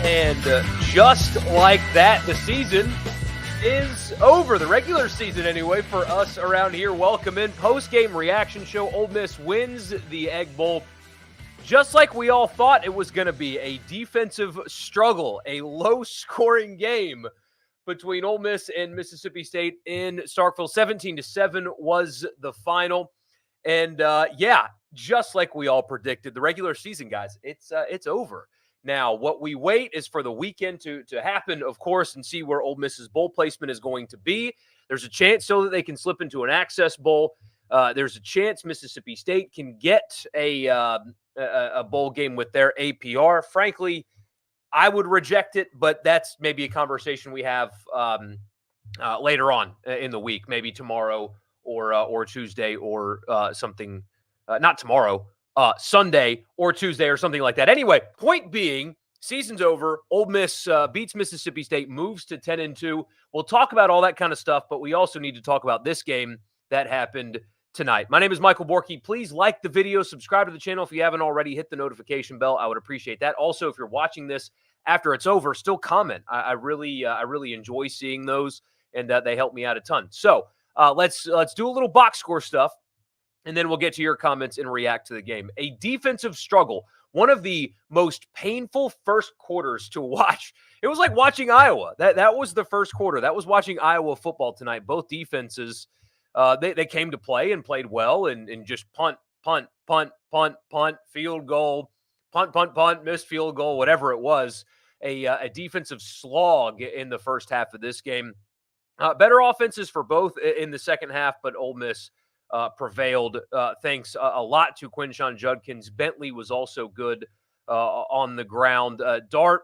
And just like that, the season is over. The regular season, anyway, for us around here. Welcome in. Post-game reaction show. Ole Miss wins the Egg Bowl. Just like we all thought it was going to be, a defensive struggle, a low-scoring game between Ole Miss and Mississippi State in Starkville. 17-7 was the final. And, just like we all predicted, the regular season, guys, it's over. Now, what we wait is for the weekend to happen, of course, and see where Ole Miss's bowl placement is going to be. There's a chance so that they can slip into an access bowl. There's a chance Mississippi State can get a bowl game with their APR. Frankly, I would reject it, but that's maybe a conversation we have later on in the week, maybe tomorrow or Tuesday or something. Not tomorrow. Sunday or Tuesday or something like that. Anyway, point being, season's over. Ole Miss beats Mississippi State, moves to 10-2. We'll talk about all that kind of stuff, but we also need to talk about this game that happened tonight. My name is Michael Borky. Please like the video, subscribe to the channel if you haven't already, hit the notification bell. I would appreciate that. Also, if you're watching this after it's over, still comment. I really enjoy seeing those, and they help me out a ton. So let's do a little box score stuff. And then we'll get to your comments and react to the game. A defensive struggle, one of the most painful first quarters to watch. It was like watching Iowa. That was the first quarter. That was watching Iowa football tonight. Both defenses, they came to play and played well and just punt, field goal, punt, missed field goal, whatever it was. A defensive slog in the first half of this game. Better offenses for both in the second half, but Ole Miss prevailed thanks a lot to Quinshon Judkins. Bentley was also good on the ground. Dart,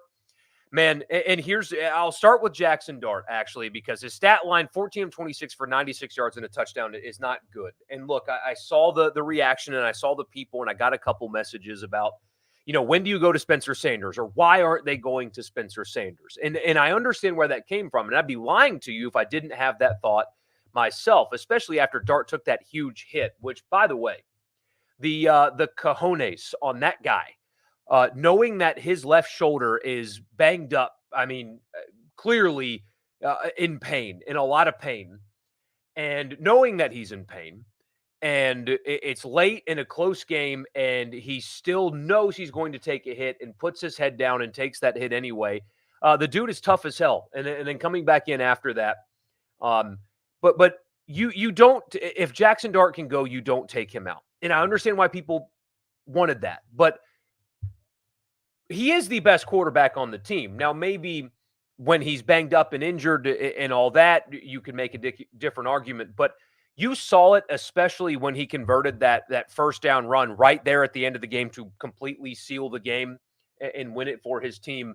man, and I'll start with Jackson Dart, actually, because his stat line, 14 of 26 for 96 yards and a touchdown, is not good. And look, I saw the reaction and I saw the people, and I got a couple messages about, when do you go to Spencer Sanders, or why aren't they going to Spencer Sanders? And I understand where that came from, and I'd be lying to you if I didn't have that thought myself, especially after Dart took that huge hit, which, by the way, the cojones on that guy, knowing that his left shoulder is banged up, clearly in pain, in a lot of pain, and knowing that he's in pain, and it's late in a close game, and he still knows he's going to take a hit and puts his head down and takes that hit anyway. The dude is tough as hell, and then coming back in after that, But you don't, if Jackson Dart can go, you don't take him out. And I understand why people wanted that. But he is the best quarterback on the team. Now, maybe when he's banged up and injured and all that, you can make a different argument. But you saw it, especially when he converted that first down run right there at the end of the game to completely seal the game and win it for his team.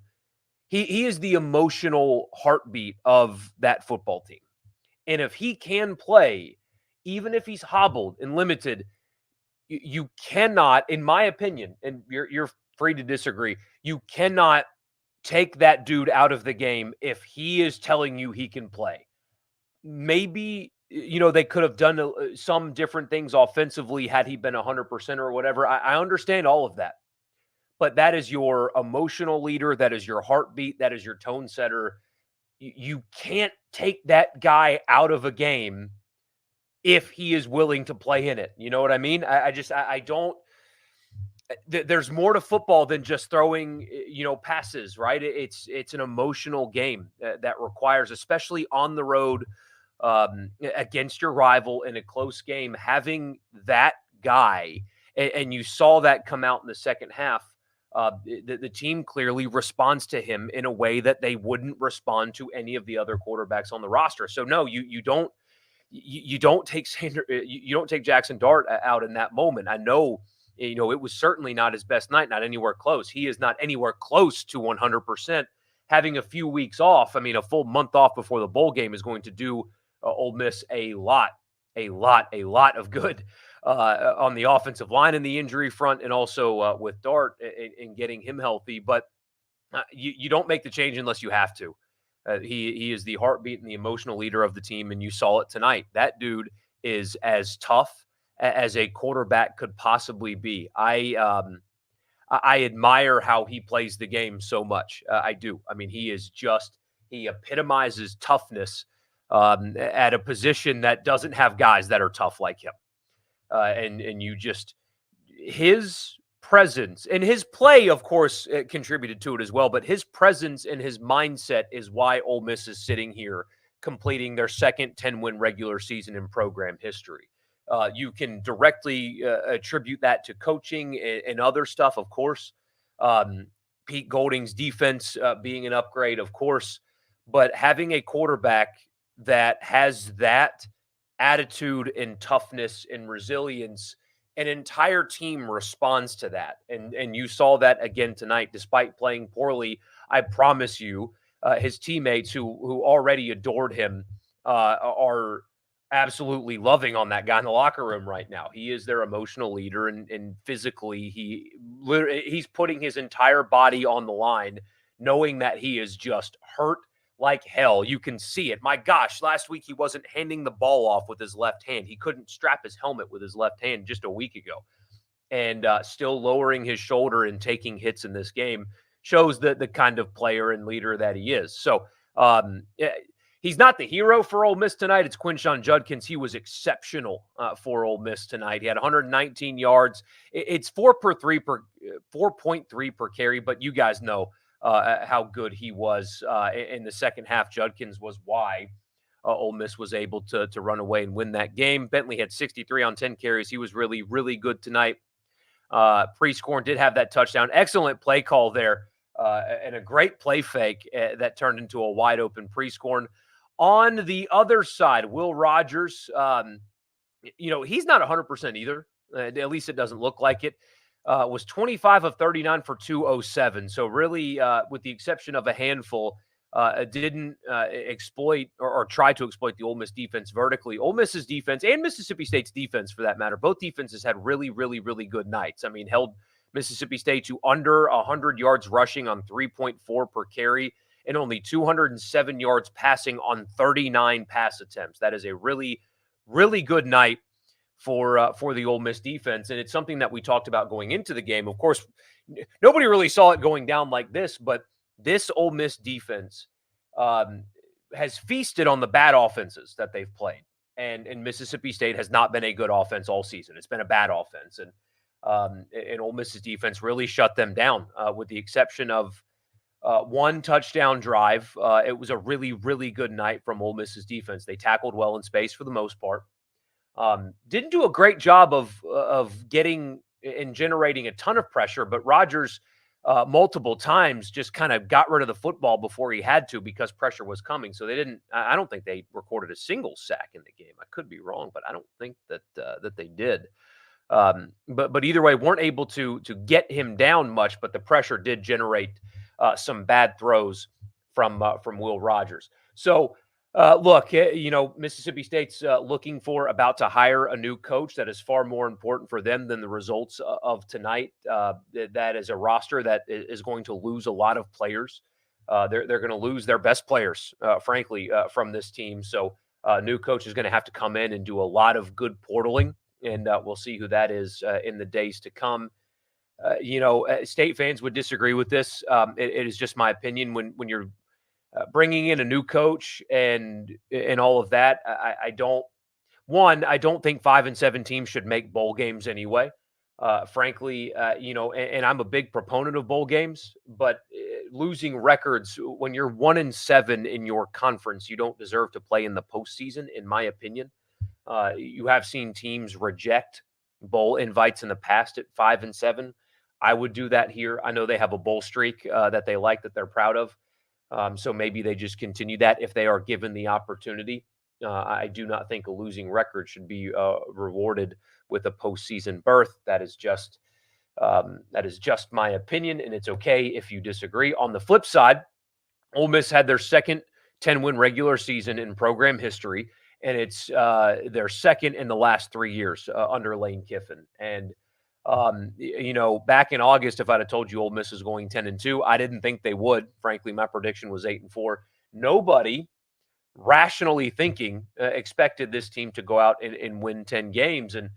He is the emotional heartbeat of that football team. And if he can play, even if he's hobbled and limited, you cannot, in my opinion, and you're free to disagree, you cannot take that dude out of the game if he is telling you he can play. Maybe, they could have done some different things offensively had he been 100% or whatever. I understand all of that. But that is your emotional leader. That is your heartbeat. That is your tone setter. You can't take that guy out of a game if he is willing to play in it. You know what I mean? I don't. There's more to football than just throwing, passes, right? It's an emotional game that requires, especially on the road against your rival in a close game, having that guy. And you saw that come out in the second half. The team clearly responds to him in a way that they wouldn't respond to any of the other quarterbacks on the roster. So no, you don't take you don't take Jackson Dart out in that moment. I know, it was certainly not his best night, not anywhere close. He is not anywhere close to 100%. Having a few weeks off, a full month off before the bowl game is going to do Ole Miss a lot of good. On the offensive line and the injury front, and also with Dart and getting him healthy. But you don't make the change unless you have to. He is the heartbeat and the emotional leader of the team, and you saw it tonight. That dude is as tough as a quarterback could possibly be. I admire how he plays the game so much. I do. I mean, he epitomizes toughness at a position that doesn't have guys that are tough like him. And you just his presence and his play, of course, contributed to it as well. But his presence and his mindset is why Ole Miss is sitting here completing their second 10-win regular season in program history. You can directly attribute that to coaching and other stuff, of course. Um, Pete Golding's defense being an upgrade, of course, but having a quarterback that has that attitude and toughness and resilience, an entire team responds to that. And you saw that again tonight, despite playing poorly. I promise you, his teammates who already adored him are absolutely loving on that guy in the locker room right now. He is their emotional leader, and physically, he's putting his entire body on the line, knowing that he is just hurt like hell. You can see it. My gosh, last week he wasn't handing the ball off with his left hand. He couldn't strap his helmet with his left hand just a week ago. And still lowering his shoulder and taking hits in this game shows the kind of player and leader that he is. So he's not the hero for Ole Miss tonight. It's Quinshon Judkins. He was exceptional for Ole Miss tonight. He had 119 yards. It's 4.3 per carry, but you guys know how good he was in the second half. Judkins was why Ole Miss was able to run away and win that game. Bentley had 63 on 10 carries. He was really, really good tonight. Prescorn did have that touchdown. Excellent play call there and a great play fake that turned into a wide open Prescorn. On the other side, Will Rogers, he's not 100% either. At least it doesn't look like it. Was 25 of 39 for 207. So really, with the exception of a handful, didn't exploit or try to exploit the Ole Miss defense vertically. Ole Miss's defense and Mississippi State's defense, for that matter, both defenses had really, really, really good nights. I mean, held Mississippi State to under 100 yards rushing on 3.4 per carry and only 207 yards passing on 39 pass attempts. That is a really, really good night for the Ole Miss defense. And it's something that we talked about going into the game. Of course, nobody really saw it going down like this, but this Ole Miss defense has feasted on the bad offenses that they've played. And Mississippi State has not been a good offense all season. It's been a bad offense. And Ole Miss's defense really shut them down with the exception of one touchdown drive. It was a really, really good night from Ole Miss's defense. They tackled well in space for the most part. Didn't do a great job of getting and generating a ton of pressure, but Rogers multiple times just kind of got rid of the football before he had to because pressure was coming. So I don't think they recorded a single sack in the game. I could be wrong, but I don't think that they did. But either way, weren't able to get him down much, but the pressure did generate some bad throws from Will Rogers. So look, Mississippi State's about to hire a new coach. That is far more important for them than the results of tonight. That is a roster that is going to lose a lot of players. They're going to lose their best players, frankly, from this team. So a new coach is going to have to come in and do a lot of good portaling, and we'll see who that is in the days to come. State fans would disagree with this. It is just my opinion. When you're bringing in a new coach and all of that, I don't think 5-7 teams should make bowl games anyway. Frankly, and I'm a big proponent of bowl games, but losing records when you're 1-7 in your conference, you don't deserve to play in the postseason, in my opinion. You have seen teams reject bowl invites in the past at 5-7. I would do that here. I know they have a bowl streak that they like, that they're proud of. So maybe they just continue that if they are given the opportunity. I do not think a losing record should be rewarded with a postseason berth. That is just my opinion, and it's okay if you disagree. On the flip side, Ole Miss had their second 10-win regular season in program history, and it's their second in the last 3 years under Lane Kiffin. And back in August, if I'd have told you Ole Miss is going 10-2, I didn't think they would. Frankly, my prediction was 8-4. Nobody rationally thinking expected this team to go out and win 10 games. And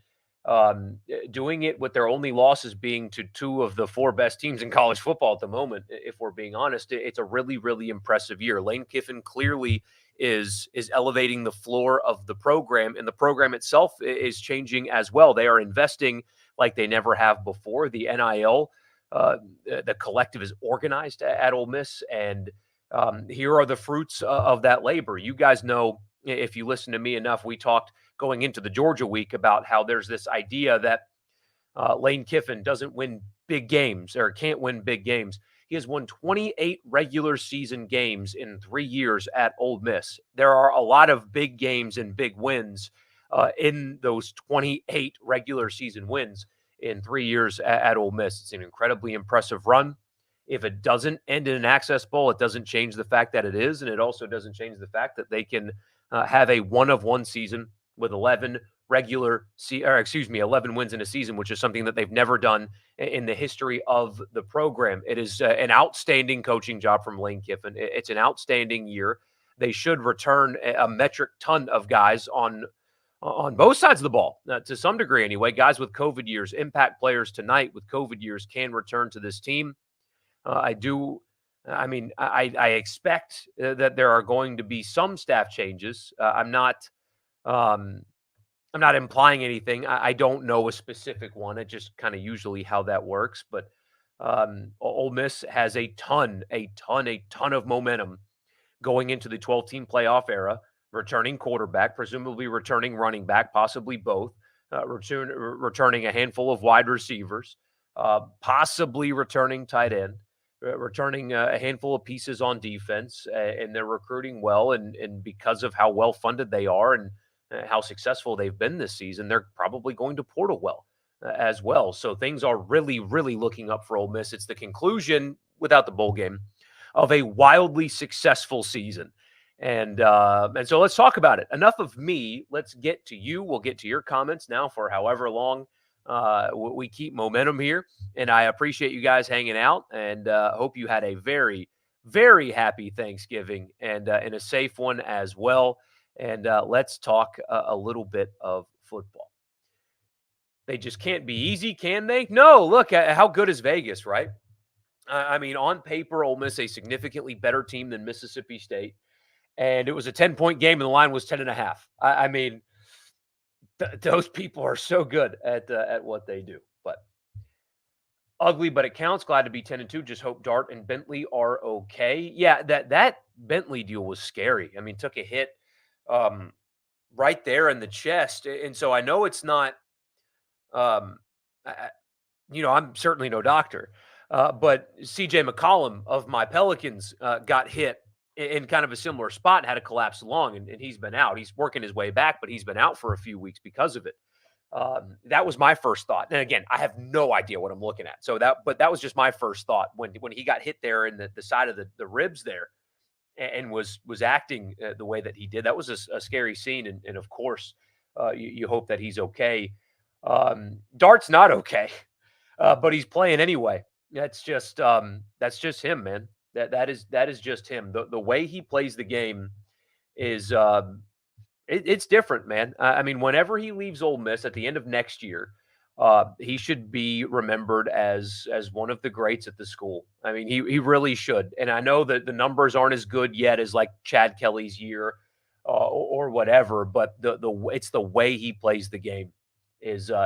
doing it with their only losses being to two of the four best teams in college football at the moment. If we're being honest, it's a really, really impressive year. Lane Kiffin clearly is elevating the floor of the program, and the program itself is changing as well. They are investing like they never have before. The NIL, the collective is organized at Ole Miss, and here are the fruits of that labor. You guys know, if you listen to me enough, we talked going into the Georgia week about how there's this idea that Lane Kiffin doesn't win big games or can't win big games. He has won 28 regular season games in 3 years at Ole Miss. There are a lot of big games and big wins in those 28 regular season wins in 3 years at Ole Miss. It's an incredibly impressive run. If it doesn't end in an Access Bowl, it doesn't change the fact that it is, and it also doesn't change the fact that they can have a one-of-one season with 11 11 wins in a season, which is something that they've never done in the history of the program. It is an outstanding coaching job from Lane Kiffin. It's an outstanding year. They should return a metric ton of guys on both sides of the ball, to some degree anyway. Guys with COVID years, impact players tonight with COVID years can return to this team. I do. I mean, I expect that there are going to be some staff changes. I'm not implying anything. I don't know a specific one. It's just kind of usually how that works. But Ole Miss has a ton of momentum going into the 12-team playoff era. Returning quarterback, presumably returning running back, possibly both. Returning a handful of wide receivers, possibly returning tight end. Returning a handful of pieces on defense, and they're recruiting well. And because of how well funded they are and how successful they've been this season, they're probably going to portal well as well. So things are really, really looking up for Ole Miss. It's the conclusion, without the bowl game, of a wildly successful season. And so let's talk about it. Enough of me. Let's get to you. We'll get to your comments now for however long we keep momentum here. And I appreciate you guys hanging out, and hope you had a very, very happy Thanksgiving and a safe one as well. And let's talk a little bit of football. They just can't be easy, can they? No, look, how good is Vegas, right? I mean, on paper, Ole Miss a significantly better team than Mississippi State. And it was a 10-point game, and the line was 10.5. I mean, those people are so good at what they do. But ugly, but it counts. Glad to be 10-2. Just hope Dart and Bentley are okay. Yeah, that Bentley deal was scary. I mean, took a hit right there in the chest, and so I know it's not. I'm certainly no doctor, but C.J. McCollum of my Pelicans got hit in kind of a similar spot and had a collapsed lung, and he's been out. He's working his way back, but he's been out for a few weeks because of it. That was my first thought. And again, I have no idea what I'm looking at. But that was just my first thought when he got hit there in the side of the ribs there, and was acting the way that he did. That was a scary scene, and of course, you hope that he's okay. Dart's not okay, but he's playing anyway. That's just him, man. That is just him. The way he plays the game is it's different, man. I mean, whenever he leaves Ole Miss at the end of next year, he should be remembered as one of the greats at the school. I mean, he really should. And I know that the numbers aren't as good yet as like Chad Kelly's year or whatever, but it's the way he plays the game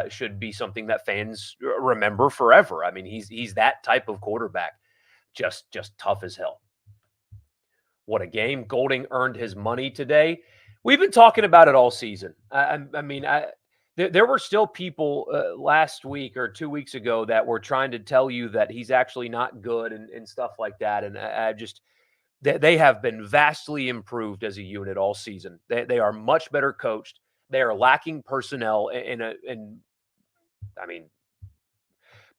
should be something that fans remember forever. I mean, he's that type of quarterback. Just tough as hell. What a game. Golding earned his money today. We've been talking about it all season. There were still people last week or 2 weeks ago that were trying to tell you that he's actually not good and stuff like that. And they have been vastly improved as a unit all season. They are much better coached. They are lacking personnel in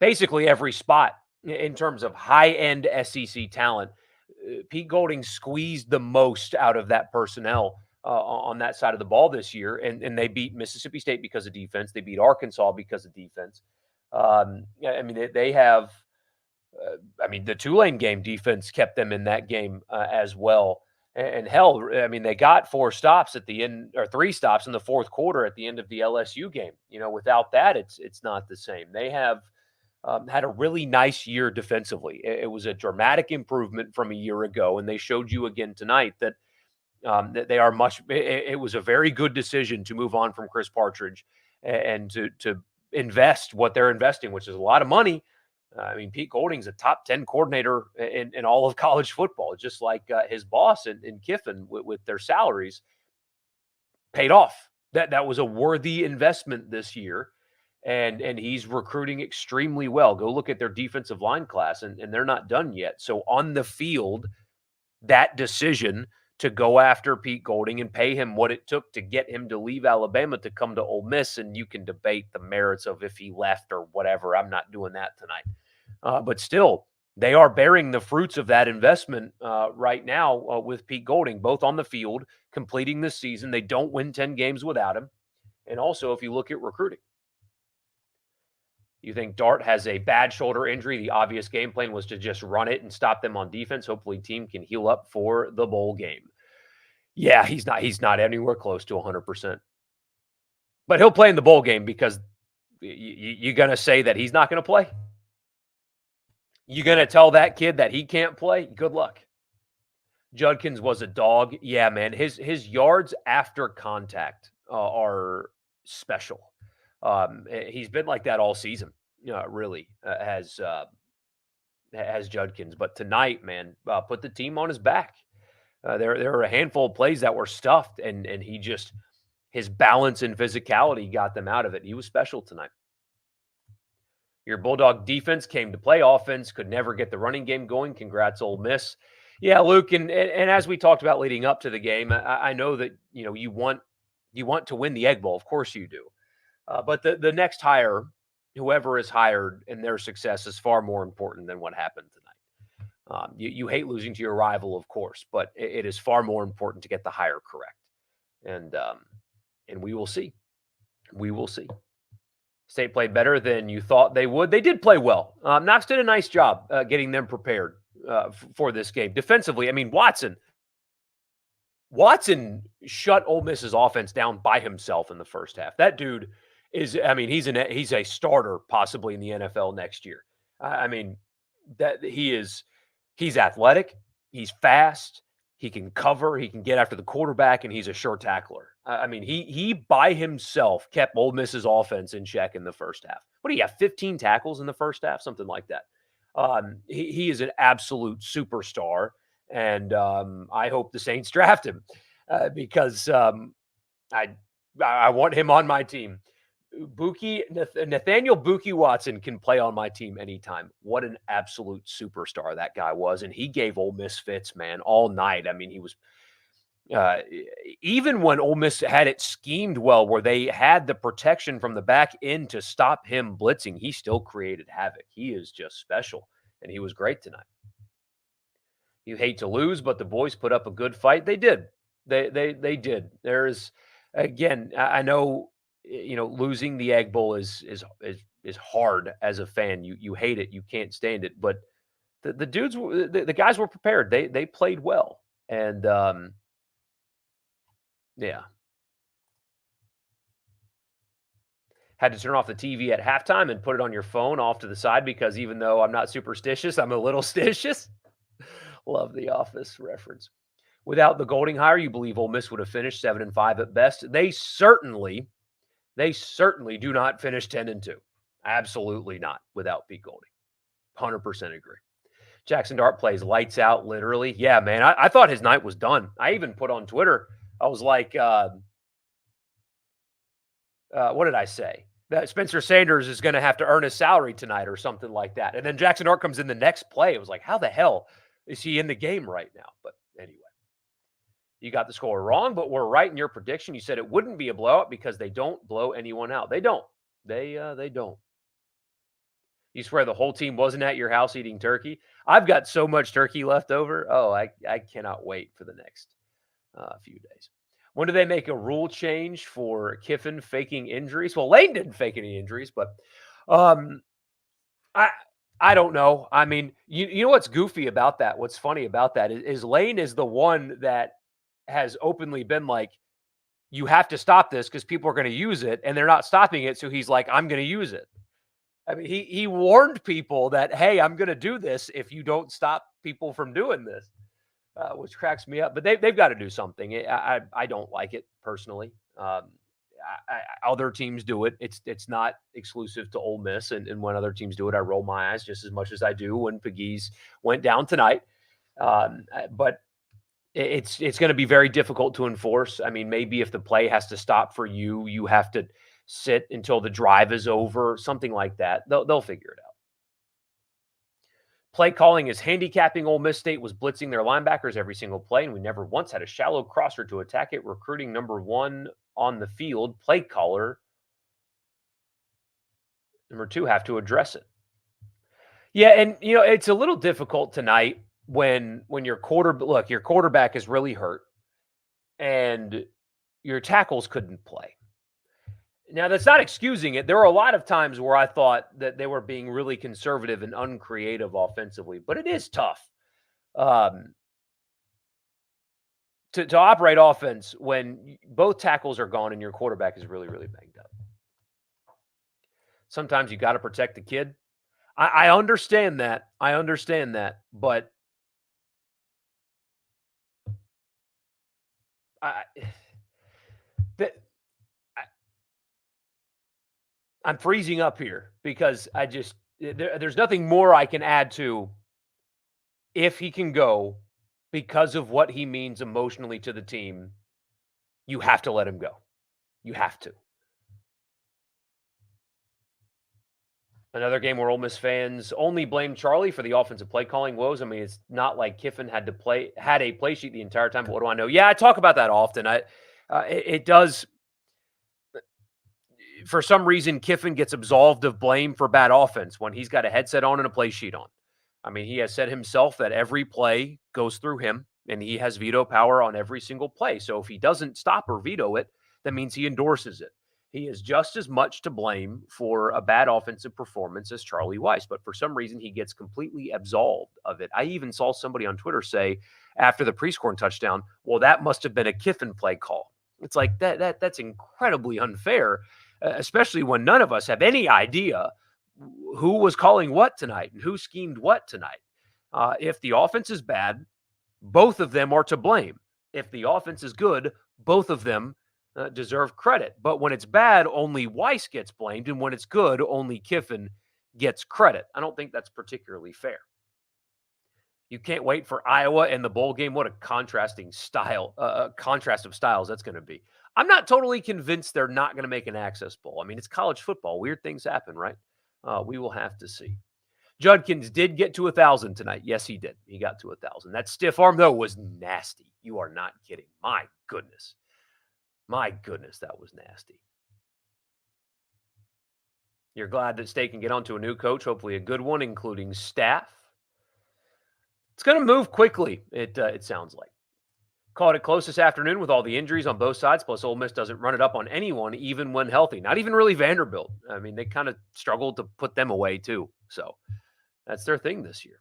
basically every spot. In terms of high-end SEC talent, Pete Golding squeezed the most out of that personnel on that side of the ball this year, and they beat Mississippi State because of defense. They beat Arkansas because of defense. They have the Tulane game defense kept them in that game as well. And hell, I mean, they got 4 stops at the end, or 3 stops in the fourth quarter at the end of the LSU game. Without that, it's not the same. They have had a really nice year defensively. It was a dramatic improvement from a year ago, and they showed you again tonight that they are much. It was a very good decision to move on from Chris Partridge and to invest what they're investing, which is a lot of money. I mean, Pete Golding's a top 10 coordinator in all of college football, just like his boss in Kiffin with their salaries paid off. That was a worthy investment this year, and he's recruiting extremely well. Go look at their defensive line class, and they're not done yet. So on the field, that decision to go after Pete Golding and pay him what it took to get him to leave Alabama to come to Ole Miss, and you can debate the merits of if he left or whatever. I'm not doing that tonight. But still, they are bearing the fruits of that investment right now with Pete Golding, both on the field, completing this season. They don't win 10 games without him. And also, if you look at recruiting, you think Dart has a bad shoulder injury. The obvious game plan was to just run it and stop them on defense. Hopefully, team can heal up for the bowl game. Yeah, he's not anywhere close to 100%. But he'll play in the bowl game because you're going to say that he's not going to play? You going to tell that kid that he can't play? Good luck. Judkins was a dog. Yeah, man. His yards after contact are special. He's been like that all season. Really has Judkins. But tonight, man, put the team on his back. There are a handful of plays that were stuffed, and he just his balance and physicality got them out of it. He was special tonight. Your Bulldog defense came to play. Offense could never get the running game going. Congrats, Ole Miss. Yeah, Luke, and as we talked about leading up to the game, I know that you want to win the Egg Bowl. Of course you do. But the next hire, whoever is hired, and their success is far more important than what happened tonight. You hate losing to your rival, of course, but it is far more important to get the hire correct. And we will see. We will see. State played better than you thought they would. They did play well. Knox did a nice job getting them prepared for this game. Defensively, I mean, Watson shut Ole Miss's offense down by himself in the first half. That dude is, I mean, he's a starter possibly in the NFL next year. I mean, that he's athletic, he's fast, he can cover, he can get after the quarterback, and he's a sure tackler. I mean, he by himself kept Ole Miss's offense in check in the first half. What do you have, 15 tackles in the first half? Something like that. He is an absolute superstar, and I hope the Saints draft him because I want him on my team. Nathaniel Buki Watson can play on my team anytime. What an absolute superstar that guy was, and he gave Ole Miss fits, man, all night. I mean, he was even when Ole Miss had it schemed well, where they had the protection from the back end to stop him blitzing, he still created havoc. He is just special, and he was great tonight. You hate to lose, but the boys put up a good fight. They did. They did. There's again, I know, losing the Egg Bowl is hard as a fan. You hate it. You can't stand it. But the dudes, the guys were prepared. They played well, and yeah. Had to turn off the TV at halftime and put it on your phone off to the side because even though I'm not superstitious, I'm a little stitious. Love the Office reference. Without the Golding hire, you believe Ole Miss would have finished 7-5 at best? They certainly do not finish 10-2. Absolutely not without Pete Golding. 100% agree. Jackson Dart plays lights out, literally. Yeah, man, I thought his night was done. I even put on Twitter, I was like, what did I say? That Spencer Sanders is going to have to earn his salary tonight or something like that. And then Jackson Dart comes in the next play. It was like, how the hell is he in the game right now? But anyway, you got the score wrong, but we're right in your prediction. You said it wouldn't be a blowout because they don't blow anyone out. They don't. They don't. You swear the whole team wasn't at your house eating turkey? I've got so much turkey left over. Oh, I cannot wait for the next few days. When do they make a rule change for Kiffin faking injuries? Well, Lane didn't fake any injuries, but I don't know. I mean, you know what's goofy about that? What's funny about that is Lane is the one that has openly been like, you have to stop this because people are going to use it and they're not stopping it. So he's like, I'm going to use it. I mean, he warned people that, hey, I'm going to do this if you don't stop people from doing this, which cracks me up. But they've got to do something. I don't like it personally. Other teams do it. It's not exclusive to Ole Miss, and when other teams do it, I roll my eyes just as much as I do when Pegues went down tonight. But it's going to be very difficult to enforce. I mean, maybe if the play has to stop for you, you have to sit until the drive is over, something like that. They'll figure it out. Play calling is handicapping. Ole Miss State was blitzing their linebackers every single play, and we never once had a shallow crosser to attack it. Recruiting number one on the field, play caller number two have to address it. Yeah, and it's a little difficult tonight when your quarterback is really hurt and your tackles couldn't play. Now, that's not excusing it. There were a lot of times where I thought that they were being really conservative and uncreative offensively, but it is tough um, to operate offense when both tackles are gone and your quarterback is really, really banged up. Sometimes you got to protect the kid. I understand that. I understand that, but I, that I'm freezing up here because there's nothing more I can add to if he can go because of what he means emotionally to the team. You have to let him go. You have to. Another game where Ole Miss fans only blame Charlie for the offensive play calling woes. I mean, it's not like Kiffin had a play sheet the entire time. But what do I know? Yeah, I talk about that often. It does. For some reason, Kiffin gets absolved of blame for bad offense when he's got a headset on and a play sheet on. I mean, he has said himself that every play goes through him and he has veto power on every single play. So if he doesn't stop or veto it, that means he endorses it. He is just as much to blame for a bad offensive performance as Charlie Weiss, but for some reason he gets completely absolved of it. I even saw somebody on Twitter say after the Prescorn touchdown, well, that must have been a Kiffin play call. It's like that's incredibly unfair, especially when none of us have any idea who was calling what tonight and who schemed what tonight. If the offense is bad, both of them are to blame. If the offense is good, both of them deserve credit. But when it's bad, only Weiss gets blamed. And when it's good, only Kiffin gets credit. I don't think that's particularly fair. You can't wait for Iowa and the bowl game. What a contrast of styles that's going to be. I'm not totally convinced they're not going to make an access bowl. I mean, it's college football. Weird things happen, right? We will have to see. Judkins did get to 1,000 tonight. Yes, he did. He got to 1,000. That stiff arm, though, was nasty. You are not kidding. My goodness. My goodness, that was nasty. You're glad that State can get onto a new coach, hopefully a good one, including staff. It's going to move quickly, it sounds like. Called it close this afternoon with all the injuries on both sides, plus Ole Miss doesn't run it up on anyone, even when healthy. Not even really Vanderbilt. I mean, they kind of struggled to put them away, too. So that's their thing this year.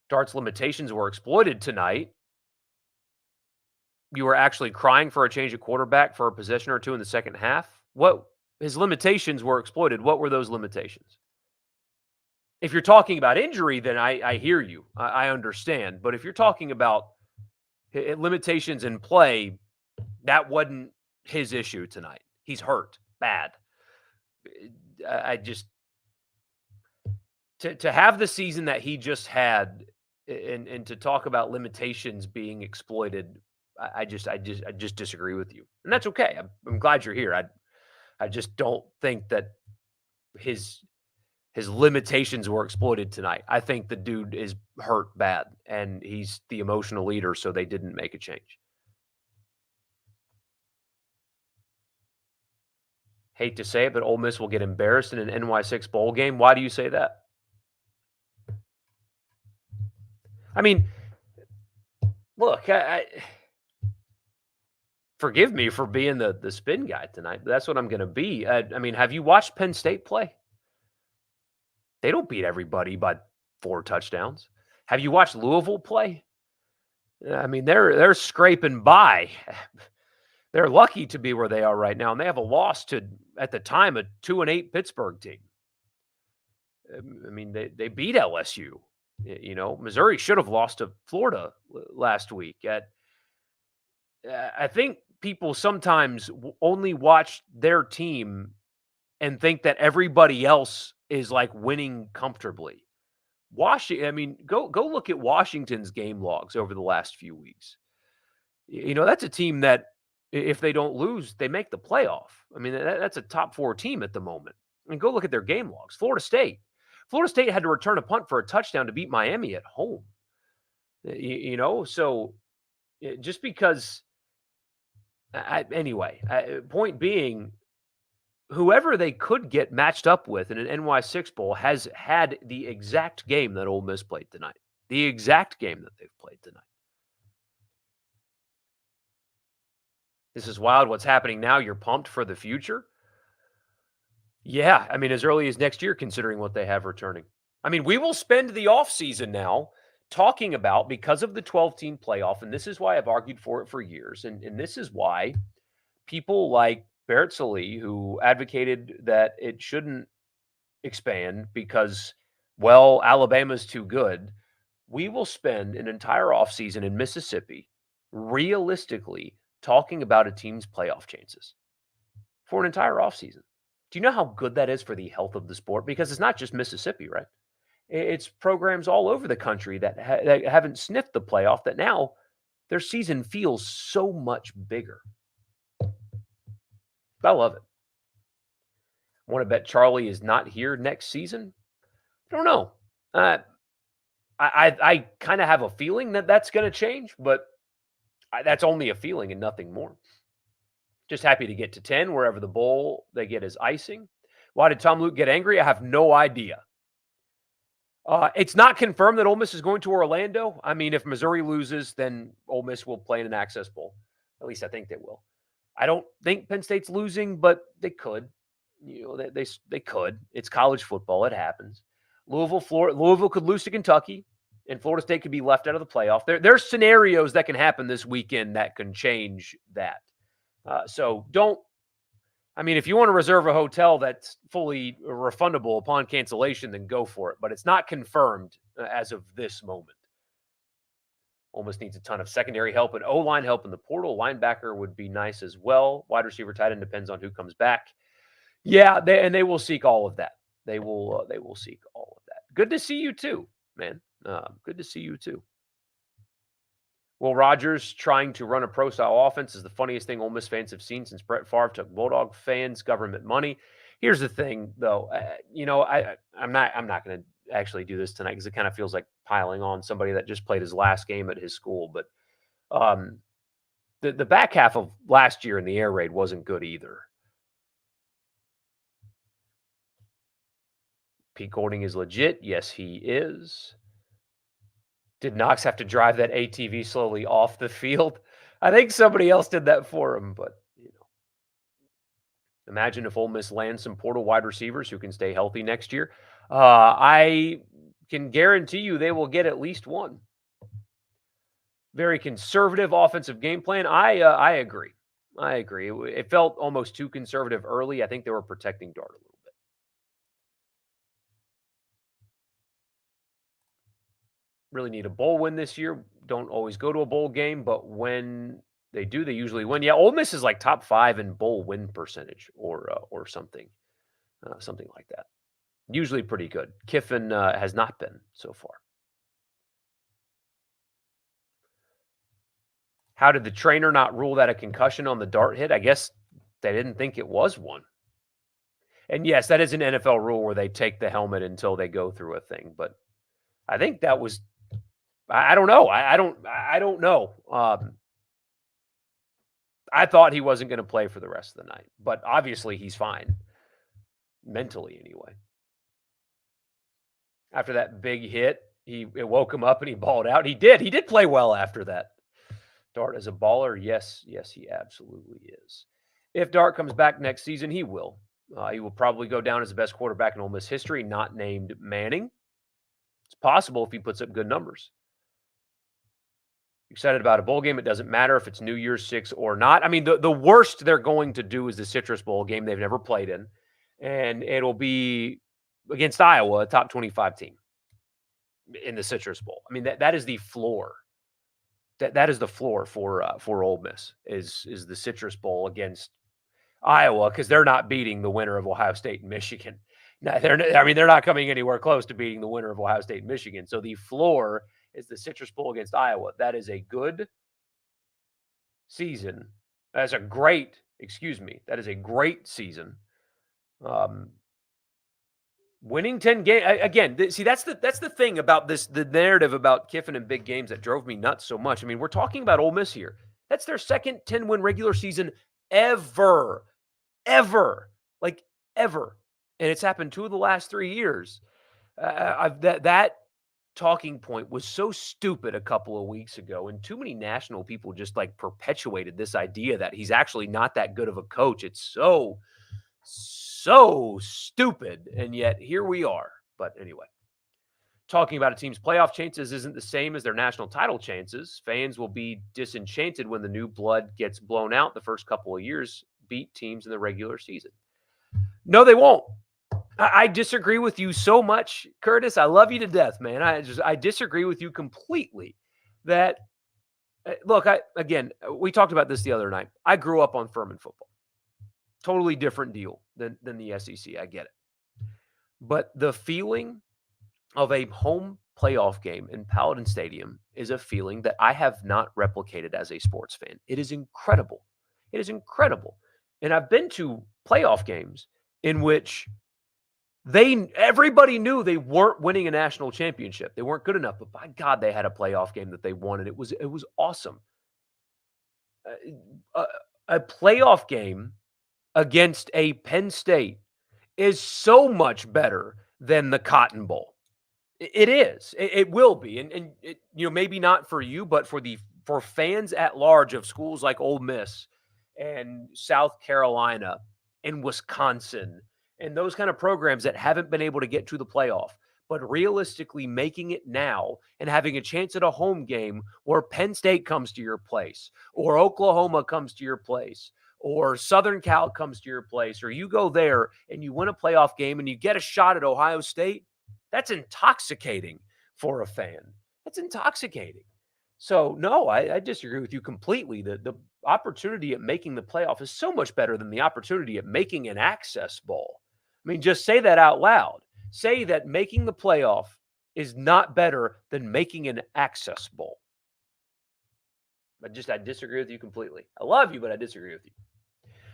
Dart's limitations were exploited tonight. You were actually crying for a change of quarterback for a possession or two in the second half. What his limitations were exploited. What were those limitations? If you're talking about injury, then I hear you. I understand. But if you're talking about limitations in play, that wasn't his issue tonight. He's hurt bad. I just to have the season that he just had and to talk about limitations being exploited, I just disagree with you. And that's okay. I'm glad you're here. I just don't think that his limitations were exploited tonight. I think the dude is hurt bad, and he's the emotional leader, so they didn't make a change. Hate to say it, but Ole Miss will get embarrassed in an NY6 bowl game. Why do you say that? I mean, look, forgive me for being the spin guy tonight, but that's what I'm going to be. I mean, have you watched Penn State play? They don't beat everybody by 4 touchdowns. Have you watched Louisville play? I mean, they're scraping by. They're lucky to be where they are right now, and they have a loss to, at the time, a 2-8 Pittsburgh team. I mean, they beat LSU. You know, Missouri should have lost to Florida last week. I think people sometimes only watch their team and think that everybody else is like winning comfortably. Washington, I mean, go look at Washington's game logs over the last few weeks. You know, that's a team that if they don't lose, they make the playoff. I mean, that's a top 4 team at the moment. And go look at their game logs. Florida State. Florida State had to return a punt for a touchdown to beat Miami at home. You know, so just because anyway, point being, whoever they could get matched up with in an NY6 Bowl has had the exact game that Ole Miss played tonight. The exact game that they've played tonight. This is wild what's happening now. You're pumped for the future? Yeah, I mean, as early as next year, considering what they have returning. I mean, we will spend the offseason now talking about, because of the 12-team playoff, and this is why I've argued for it for years, and this is why people like Barrett Sallee, who advocated that it shouldn't expand because, well, Alabama's too good, we will spend an entire offseason in Mississippi realistically talking about a team's playoff chances for an entire offseason. Do you know how good that is for the health of the sport? Because it's not just Mississippi, right? It's programs all over the country that haven't sniffed the playoff that now their season feels so much bigger. I love it. I want to bet Charlie is not here next season. I don't know. I kind of have a feeling that that's going to change, but that's only a feeling and nothing more. Just happy to get to 10 wherever the bowl they get is icing. Why did Tom Luke get angry? I have no idea. It's not confirmed that Ole Miss is going to Orlando. I mean, if Missouri loses, then Ole Miss will play in an Access Bowl. At least I think they will. I don't think Penn State's losing, but they could. You know, they could. It's college football. It happens. Louisville could lose to Kentucky, and Florida State could be left out of the playoff. There's scenarios that can happen this weekend that can change that. So don't. I mean, if you want to reserve a hotel that's fully refundable upon cancellation, then go for it. But it's not confirmed as of this moment. Almost needs a ton of secondary help and O-line help in the portal. Linebacker would be nice as well. Wide receiver, tight end depends on who comes back. Yeah, they will seek all of that. They will seek all of that. Good to see you too, man. Good to see you too. Will Rogers trying to run a pro-style offense is the funniest thing Ole Miss fans have seen since Brett Favre took Bulldog fans' government money. Here's the thing, though. I'm not going to actually do this tonight because it kind of feels like piling on somebody that just played his last game at his school. But the back half of last year in the air raid wasn't good either. Pete Golding is legit. Yes, he is. Did Knox have to drive that ATV slowly off the field? I think somebody else did that for him, but imagine if Ole Miss lands some portal wide receivers who can stay healthy next year. I can guarantee you they will get at least one. Very conservative offensive game plan. I agree. It felt almost too conservative early. I think they were protecting Dart a little bit. Really need a bowl win this year. Don't always go to a bowl game, but when they do, they usually win. Yeah, Ole Miss is like top 5 in bowl win percentage or something like that. Usually pretty good. Kiffin has not been so far. How did the trainer not rule that a concussion on the dart hit? I guess they didn't think it was one. And yes, that is an NFL rule where they take the helmet until they go through a thing. But I think that was. I don't know. I don't know. I thought he wasn't going to play for the rest of the night, but obviously he's fine. Mentally, anyway. After that big hit, it woke him up and he balled out. He did play well after that. Dart is a baller. Yes, he absolutely is. If Dart comes back next season, he will. He will probably go down as the best quarterback in Ole Miss history, not named Manning. It's possible if he puts up good numbers. Excited about a bowl game. It doesn't matter if it's New Year's Six or not. I mean, the worst they're going to do is the Citrus Bowl game they've never played in, and it'll be against Iowa, a top 25 team in the Citrus Bowl. I mean, that is the floor. That is the floor for Ole Miss is the Citrus Bowl against Iowa, because they're not beating the winner of Ohio State and Michigan. No, they're not coming anywhere close to beating the winner of Ohio State and Michigan. So the floor is the Citrus Bowl against Iowa. That is a good season. That is a great season. Winning 10 games again. See, that's the thing about this, the narrative about Kiffin and big games that drove me nuts so much. I mean, we're talking about Ole Miss here. That's their second 10-win regular season ever. Like ever. And it's happened 2 of the last 3 years. That talking point was so stupid a couple of weeks ago, and too many national people just like perpetuated this idea that he's actually not that good of a coach. It's so stupid, and yet here we are. But anyway, talking about a team's playoff chances isn't the same as their national title chances. Fans will be disenchanted when the new blood gets blown out the first couple of years, beat teams in the regular season. No, they won't. I disagree with you so much, Curtis. I love you to death, man. I disagree with you completely. That look, we talked about this the other night. I grew up on Furman football. Totally different deal than the SEC. I get it. But the feeling of a home playoff game in Paladin Stadium is a feeling that I have not replicated as a sports fan. It is incredible. It is incredible. And I've been to playoff games in which everybody knew they weren't winning a national championship. They weren't good enough, but by God, they had a playoff game that they won, and it was awesome. A playoff game against a Penn State is so much better than the Cotton Bowl. It is. It will be, and it, maybe not for you, but for fans at large of schools like Ole Miss and South Carolina and Wisconsin and those kind of programs that haven't been able to get to the playoff, but realistically making it now and having a chance at a home game where Penn State comes to your place, or Oklahoma comes to your place, or Southern Cal comes to your place, or you go there and you win a playoff game and you get a shot at Ohio State. That's intoxicating for a fan. That's intoxicating. So, no, I disagree with you completely. The opportunity at making the playoff is so much better than the opportunity at making an access bowl. I mean, just say that out loud. Say that making the playoff is not better than making an access bowl. I disagree with you completely. I love you, but I disagree with you.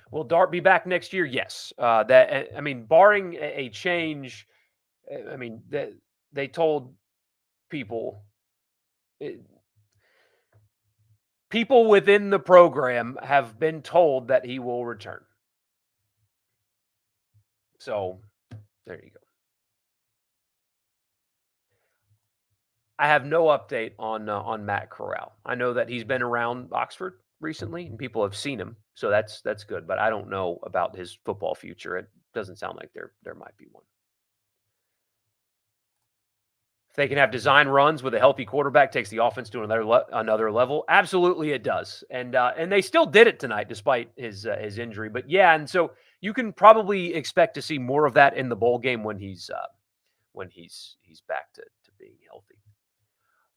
Will Dart be back next year? Yes. Barring a change, they told people within the program have been told that he will return. So there you go. I have no update on Matt Corral. I know that he's been around Oxford recently and people have seen him, so that's good. But I don't know about his football future. It doesn't sound like there might be one. If they can have design runs with a healthy quarterback, takes the offense to another level. Absolutely, it does. And they still did it tonight despite his injury. But yeah, and so you can probably expect to see more of that in the bowl game when he's back to being healthy.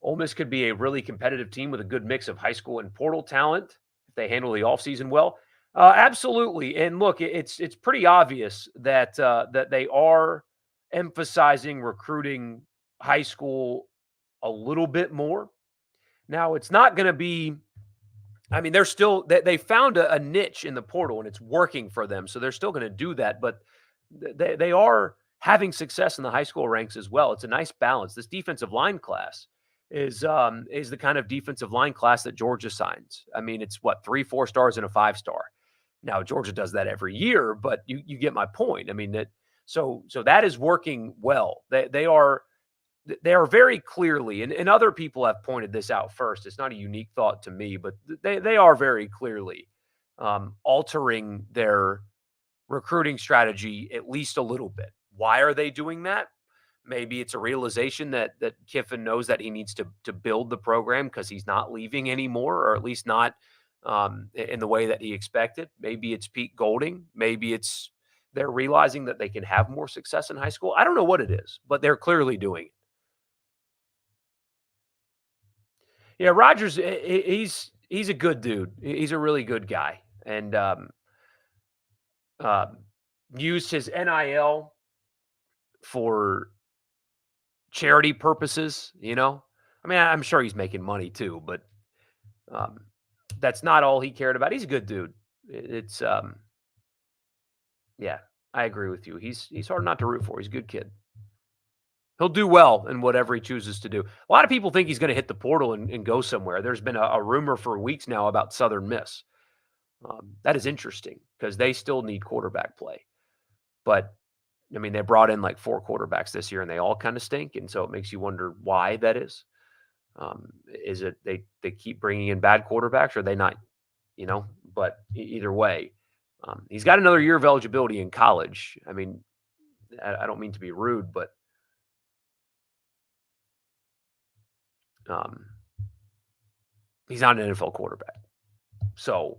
Ole Miss could be a really competitive team with a good mix of high school and portal talent if they handle the offseason well. Absolutely. And look, it's pretty obvious that they are emphasizing recruiting high school a little bit more. Now, it's not going to be – they're still – they found a niche in the portal, and it's working for them, so they're still going to do that. But they are having success in the high school ranks as well. It's a nice balance. This defensive line class is the kind of defensive line class that Georgia signs. It's 3 4-stars and a 5-star. Now Georgia does that every year, but you get my point. So that is working well. They are very clearly, and other people have pointed this out first. It's not a unique thought to me, but they are very clearly altering their recruiting strategy at least a little bit. Why are they doing that? Maybe it's a realization that Kiffin knows that he needs to build the program because he's not leaving anymore, or at least not in the way that he expected. Maybe it's Pete Golding. Maybe it's they're realizing that they can have more success in high school. I don't know what it is, but they're clearly doing it. Yeah, Rogers, he's a good dude. He's a really good guy, and um, used his NIL for charity purposes. I mean, I'm sure he's making money too, but um, that's not all he cared about. He's a good dude. It's yeah, I agree with you. He's hard not to root for. He's a good kid. He'll do well in whatever he chooses to do. A lot of people think he's going to hit the portal and go somewhere. There's been a rumor for weeks now about Southern Miss. That is interesting because they still need quarterback play. But I mean, they brought in like 4 quarterbacks this year, and they all kind of stink. And so it makes you wonder why that is. Is it they keep bringing in bad quarterbacks, or are they not? But either way, he's got another year of eligibility in college. I mean, I don't mean to be rude, but um, he's not an NFL quarterback. So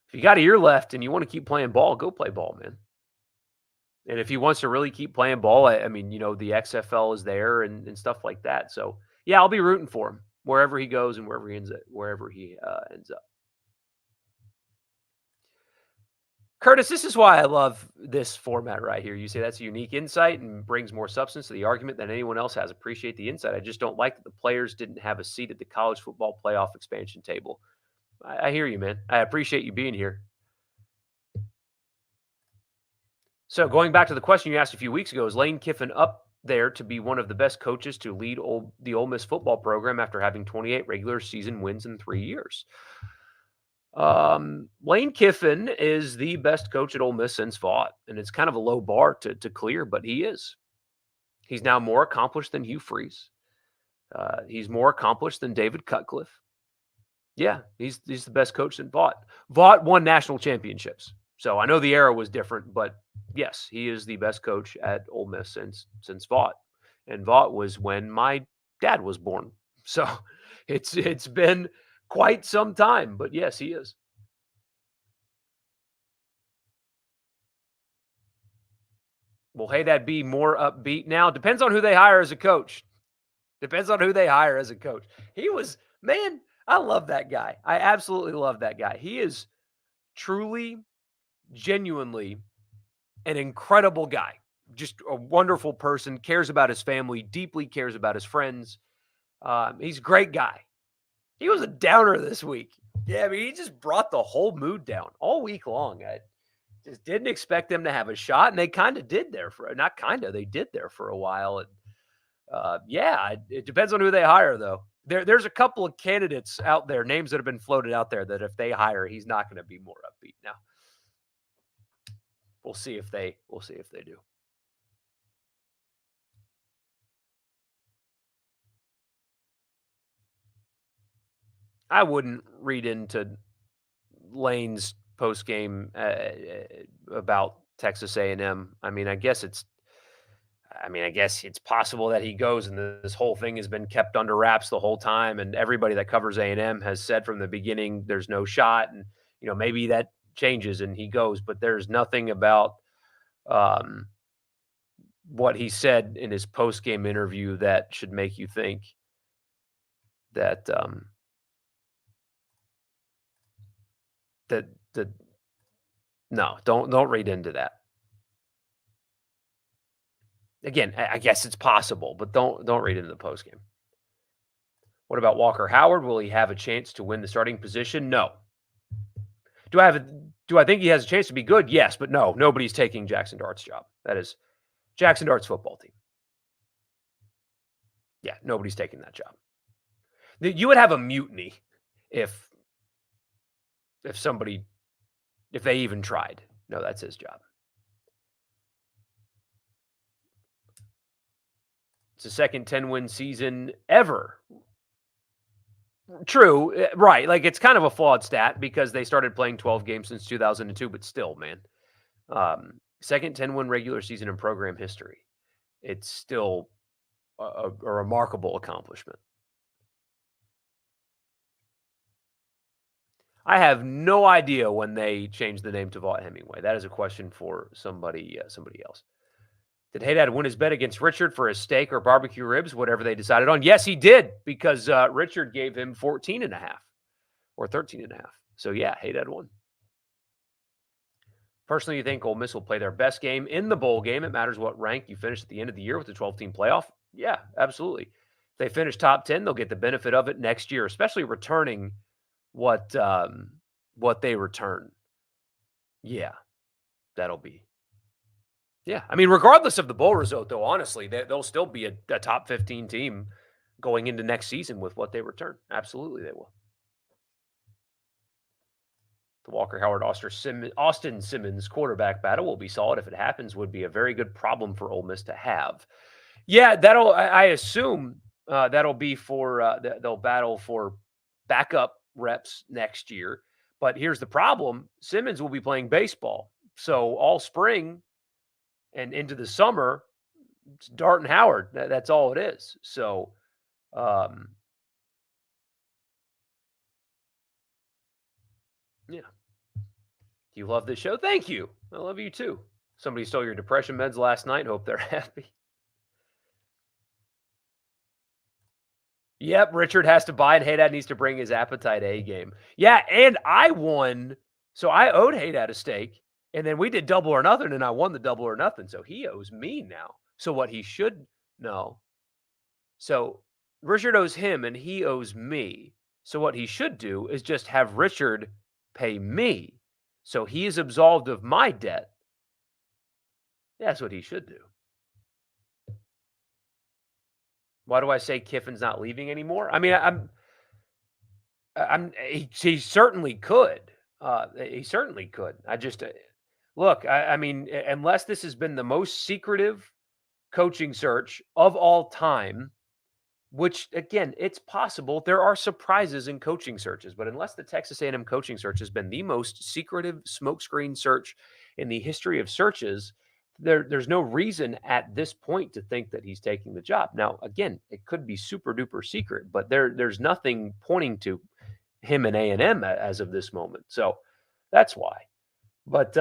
if you got a year left and you want to keep playing ball, go play ball, man. And if he wants to really keep playing ball, I mean, the XFL is there and stuff like that. So yeah, I'll be rooting for him wherever he goes and wherever he ends up. Curtis, this is why I love this format right here. You say that's a unique insight and brings more substance to the argument than anyone else has. Appreciate the insight. I just don't like that the players didn't have a seat at the college football playoff expansion table. I hear you, man. I appreciate you being here. So going back to the question you asked a few weeks ago, is Lane Kiffin up there to be one of the best coaches to lead the Ole Miss football program after having 28 regular season wins in 3 years? Lane Kiffin is the best coach at Ole Miss since Vaught, and it's kind of a low bar to clear, but he is. He's now more accomplished than Hugh Freeze. He's more accomplished than David Cutcliffe. Yeah, he's the best coach in Vaught. Vaught won national championships, so I know the era was different, but yes, he is the best coach at Ole Miss since Vaught, and Vaught was when my dad was born. So it's been quite some time, but yes, he is. Will Haydad be more upbeat now? Depends on who they hire as a coach. Depends on who they hire as a coach. He was, man, I love that guy. I absolutely love that guy. He is truly, genuinely an incredible guy. Just a wonderful person, cares about his family, deeply cares about his friends. He's a great guy. He was a downer this week. Yeah, I mean, he just brought the whole mood down all week long. I just didn't expect them to have a shot, and they kind of did there they did there for a while. And yeah, it depends on who they hire, though. There's a couple of candidates out there, names that have been floated out there, that if they hire, he's not going to be more upbeat. Now, we'll see if they do. I wouldn't read into Lane's post game about Texas A&M. I mean, I guess it's possible that he goes, and this whole thing has been kept under wraps the whole time, and everybody that covers A&M has said from the beginning there's no shot, and maybe that changes and he goes, but there's nothing about what he said in his post game interview that should make you think that that no, don't read into that. Again, I guess it's possible, but don't read into the post game. What about Walker Howard? Will he have a chance to win the starting position? No. Do I think he has a chance to be good? Yes, but no, nobody's taking Jackson Dart's job. That is Jackson Dart's football team. Yeah, nobody's taking that job. You would have a mutiny if they even tried. No, that's his job. It's the second 10-win season ever. True, right. Like, it's kind of a flawed stat because they started playing 12 games since 2002, but still, man. Second 10-win regular season in program history. It's still a remarkable accomplishment. I have no idea when they changed the name to Vaught Hemingway. That is a question for somebody else. Did Haydad win his bet against Richard for his steak or barbecue ribs, whatever they decided on? Yes, he did, because Richard gave him 14.5 or 13.5. So, yeah, Haydad won. Personally, you think Ole Miss will play their best game in the bowl game? It matters what rank you finish at the end of the year with the 12-team playoff. Yeah, absolutely. If they finish top 10, they'll get the benefit of it next year, especially returning what they return. Yeah, that'll be. Yeah, I mean, regardless of the bowl result, though, honestly, they'll still be a top 15 team going into next season with what they return. Absolutely, they will. The Walker Howard Austin Simmons quarterback battle will be solid if it happens. Would be a very good problem for Ole Miss to have. Yeah, I assume that'll be for they'll battle for backup reps next year. But here's the problem: Simmons will be playing baseball, so all spring and into the summer, it's Dart and Howard. That's all it is. So, yeah. You love this show? Thank you. I love you too. Somebody stole your depression meds last night. Hope they're happy. Yep, Richard has to buy, and Haydad needs to bring his appetite A game. Yeah, and I won. So I owed Haydad a steak, and then we did double or nothing, and I won the double or nothing. So he owes me now. So what he should know. So Richard owes him, and he owes me. So what he should do is just have Richard pay me. So he is absolved of my debt. That's what he should do. Why do I say Kiffin's not leaving anymore? I mean, he certainly could. He certainly could. I just look. I mean, unless this has been the most secretive coaching search of all time, which again, it's possible there are surprises in coaching searches, but unless the Texas A&M coaching search has been the most secretive smokescreen search in the history of searches, there's no reason at this point to think that he's taking the job. Now, again, it could be super duper secret, but there's nothing pointing to him and A&M as of this moment. So that's why. But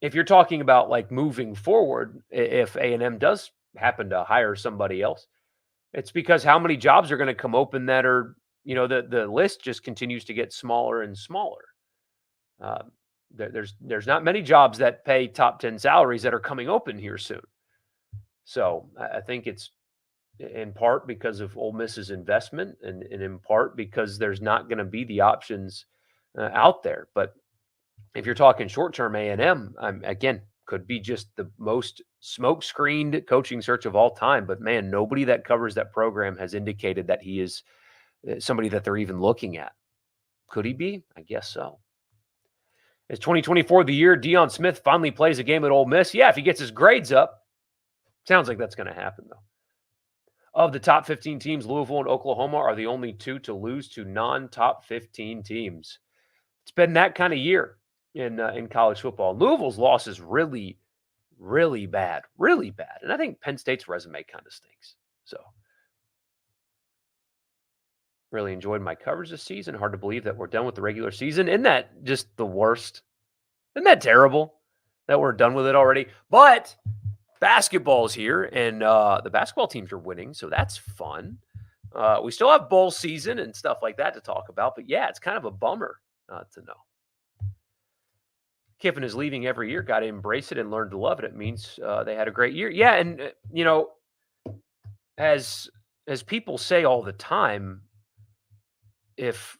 if you're talking about like moving forward, if A&M does happen to hire somebody else, it's because how many jobs are going to come open that are, the list just continues to get smaller and smaller. There's not many jobs that pay top 10 salaries that are coming open here soon. So I think it's in part because of Ole Miss's investment and in part because there's not going to be the options out there. But if you're talking short-term A&M, again, could be just the most smoke-screened coaching search of all time. But, man, nobody that covers that program has indicated that he is somebody that they're even looking at. Could he be? I guess so. Is 2024 the year Deion Smith finally plays a game at Ole Miss? Yeah, if he gets his grades up. Sounds like that's going to happen, though. Of the top 15 teams, Louisville and Oklahoma are the only two to lose to non-top 15 teams. It's been that kind of year in college football. Louisville's loss is really, really bad. Really bad. And I think Penn State's resume kind of stinks. So really enjoyed my coverage this season. Hard to believe that we're done with the regular season. Isn't that just the worst? Isn't that terrible that we're done with it already? But basketball's here, and the basketball teams are winning, so that's fun. We still have bowl season and stuff like that to talk about, but yeah, it's kind of a bummer to know. Kiffin is leaving every year. Got to embrace it and learn to love it. It means they had a great year. Yeah, and as people say all the time, if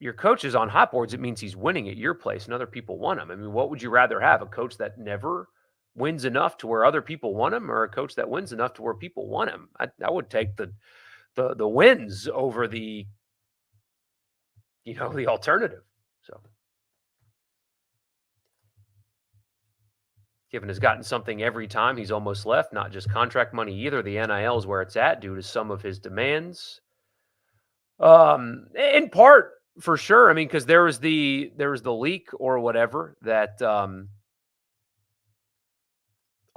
your coach is on hot boards, it means he's winning at your place and other people want him. I mean, what would you rather have? A coach that never wins enough to where other people want him, or a coach that wins enough to where people want him? I would take the wins over the alternative. So Kiffin has gotten something every time he's almost left, not just contract money either. The NIL is where it's at due to some of his demands. In part, for sure. I mean, because there was the leak or whatever that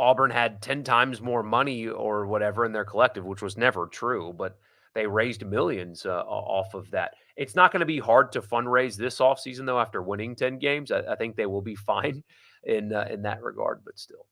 Auburn had 10 times more money or whatever in their collective, which was never true, but they raised millions off of that. It's not going to be hard to fundraise this offseason, though, after winning 10 games. I think they will be fine in that regard, but still.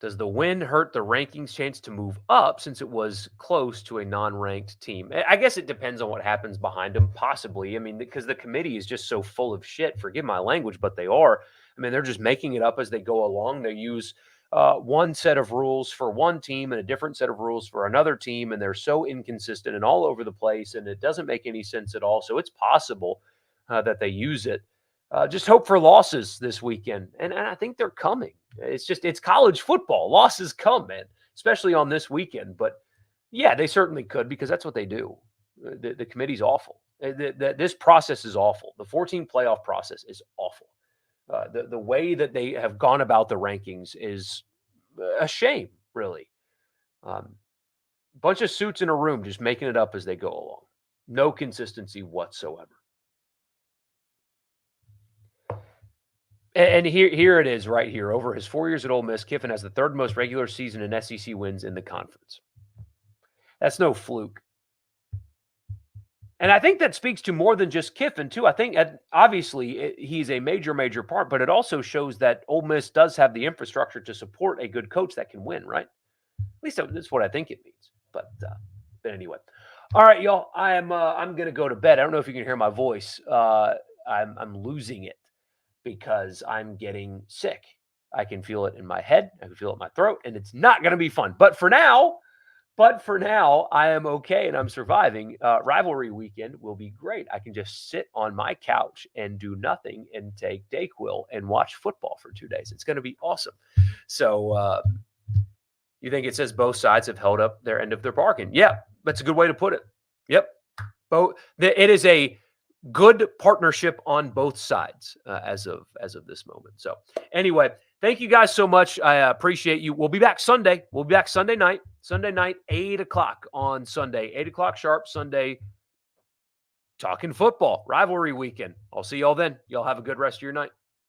Does the win hurt the rankings chance to move up since it was close to a non-ranked team? I guess it depends on what happens behind them, possibly. I mean, because the committee is just so full of shit. Forgive my language, but they are. I mean, they're just making it up as they go along. They use one set of rules for one team and a different set of rules for another team, and they're so inconsistent and all over the place, and it doesn't make any sense at all. So it's possible that they use it. Just hope for losses this weekend, and I think they're coming. It's college football. Losses come, man, especially on this weekend. But yeah, they certainly could because that's what they do. The committee's awful. This process is awful. The 14 playoff process is awful. The way that they have gone about the rankings is a shame, really. Bunch of suits in a room just making it up as they go along. No consistency whatsoever. And here it is right here. Over his 4 years at Ole Miss, Kiffin has the third most regular season in SEC wins in the conference. That's no fluke. And I think that speaks to more than just Kiffin, too. I think, obviously, he's a major, major part, but it also shows that Ole Miss does have the infrastructure to support a good coach that can win, right? At least that's what I think it means. But anyway. All right, y'all. I'm going to go to bed. I don't know if you can hear my voice. I'm losing it because I'm getting sick. I can feel it in my head. I can feel it in my throat, and it's not going to be fun. But for now, I am okay and I'm surviving. Rivalry weekend will be great. I can just sit on my couch and do nothing and take Dayquil and watch football for 2 days. It's going to be awesome. So you think it says both sides have held up their end of their bargain? Yeah, that's a good way to put it. Yep. It is a good partnership on both sides as of this moment. So anyway, thank you guys so much. I appreciate you. We'll be back Sunday. We'll be back Sunday night, 8 o'clock on Sunday, 8 o'clock sharp Sunday, talking football, rivalry weekend. I'll see y'all then. Y'all have a good rest of your night.